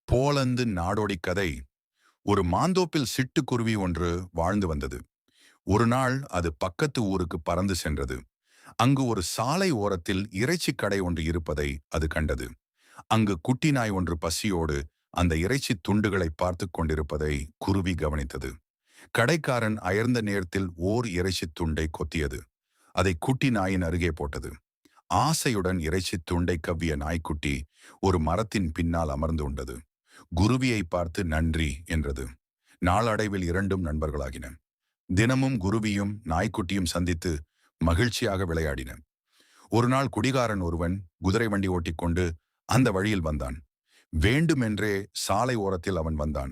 Poland நாடோடி கதை. ஒரு மாந்தோப்பில் சிட்டுக்குருவி ஒன்று வாழ்ந்து வந்தது. ஒரு நாள் அது பக்கத்து ஊருக்கு பறந்து சென்றது. அங்கு ஒரு சாலை ஓரத்தில் இறைச்சிக் கடை ஒன்று இருப்பதை அது கண்டது. அங்கு குட்டி நாய் ஒன்று பசியோடு அந்த இறைச்சி துண்டுகளை பார்த்து கொண்டிருப்பதை குருவி கவனித்தது. கடைக்காரன் அயர்ந்த நேரத்தில் ஓர் இறைச்சி துண்டை கொத்தியது. அதை குட்டி நாயின் அருகே போட்டது. ஆசையுடன் இறைச்சி துண்டை கவ்விய நாய்க்குட்டி ஒரு மரத்தின் பின்னால் அமர்ந்து உண்டது. குருவியை பார்த்து நன்றி என்றது. நாளடைவில் இரண்டும் நண்பர்களாகின. தினமும் குருவியும் நாய்க்குட்டியும் சந்தித்து மகிழ்ச்சியாக விளையாடின. ஒரு நாள் குடிகாரன் ஒருவன் குதிரை வண்டி ஓட்டிக்கொண்டு அந்த வழியில் வந்தான். வேண்டுமென்றே சாலை ஓரத்தில் அவன் வந்தான்.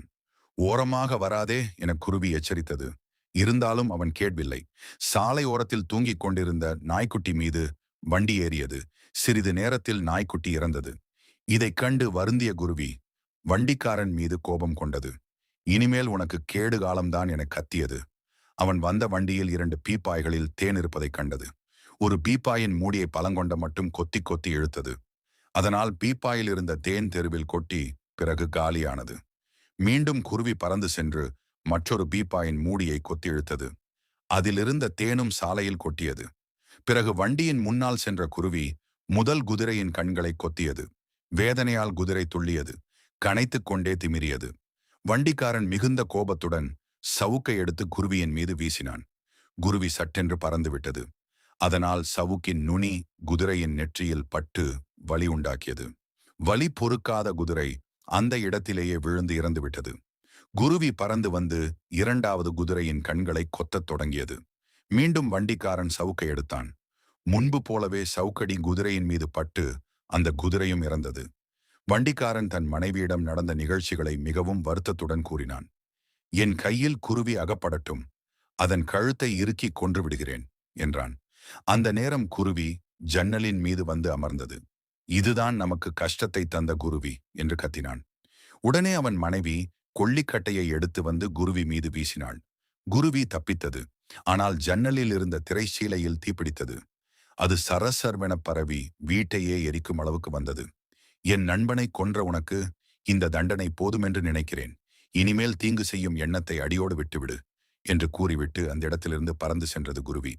ஓரமாக வராதே என குருவி எச்சரித்தது. இருந்தாலும் அவன் கேட்கவில்லை. சாலை ஓரத்தில் தூங்கிக் கொண்டிருந்த நாய்க்குட்டி மீது வண்டி ஏறியது. சிறிது நேரத்தில் நாய்க்குட்டி இறந்தது. இதைக் கண்டு வருந்திய குருவி வண்டிக்காரன் மீது கோபம் கொண்டது. இனிமேல் உனக்கு கேடு காலம்தான் என கத்தியது. அவன் வந்த வண்டியில் 2 பீப்பாய்களில் தேன் இருப்பதைக் கண்டது. ஒரு பீப்பாயின் மூடியை பலங்கொண்ட மட்டும் கொத்தி கொத்தி இழுத்தது. அதனால் பீப்பாயில் இருந்த தேன் தெருவில் கொட்டி பிறகு காலியானது. மீண்டும் குருவி பறந்து சென்று மற்றொரு பீப்பாயின் மூடியை கொத்தி இழுத்தது. அதிலிருந்த தேனும் சாலையில் கொட்டியது. பிறகு வண்டியின் முன்னால் சென்ற குருவி முதல் குதிரையின் கண்களை கொத்தியது. வேதனையால் குதிரை துள்ளியது. கனைத்துக் கொண்டே திமிரியது. வண்டிக்காரன் மிகுந்த கோபத்துடன் சவுக்கை எடுத்து குருவியின் மீது வீசினான். குருவி சட்டென்று பறந்துவிட்டது. அதனால் சவுக்கின் நுனி குதிரையின் நெற்றியில் பட்டு வலி உண்டாக்கியது. வலி பொறுக்காத குதிரை அந்த இடத்திலேயே விழுந்து இறந்துவிட்டது. குருவி பறந்து வந்து 2வது குதிரையின் கண்களை கொத்தத் தொடங்கியது. மீண்டும் வண்டிக்காரன் சவுக்கை எடுத்தான். முன்பு போலவே சவுக்கடி குதிரையின் மீது பட்டு அந்த குதிரையும் இறந்தது. வண்டிக்காரன் தன் மனைவியிடம் நடந்த நிகழ்ச்சிகளை மிகவும் வருத்தத்துடன் கூறினான். என் கையில் குருவி அகப்படட்டும், அதன் கழுத்தை இறுக்கி கொன்று விடுகிறேன் என்றான். அந்த நேரம் குருவி ஜன்னலின் மீது வந்து அமர்ந்தது. இதுதான் நமக்கு கஷ்டத்தை தந்த குருவி என்று கத்தினான். உடனே அவன் மனைவி கொள்ளிக்கட்டையை எடுத்து வந்து குருவி மீது வீசினாள். குருவி தப்பித்தது. ஆனால் ஜன்னலில் இருந்த திரைச்சீலையில் தீப்பிடித்தது. அது சரசர்வென பரவி வீட்டையே எரிக்கும் அளவுக்கு வந்தது. என் நண்பனை கொன்ற உனக்கு இந்த தண்டனை போதுமென்று நினைக்கிறேன். இனிமேல் தீங்கு செய்யும் எண்ணத்தை அடியோடு விட்டுவிடு என்று கூறிவிட்டு அந்த இடத்திலிருந்து பறந்து சென்றது குருவி.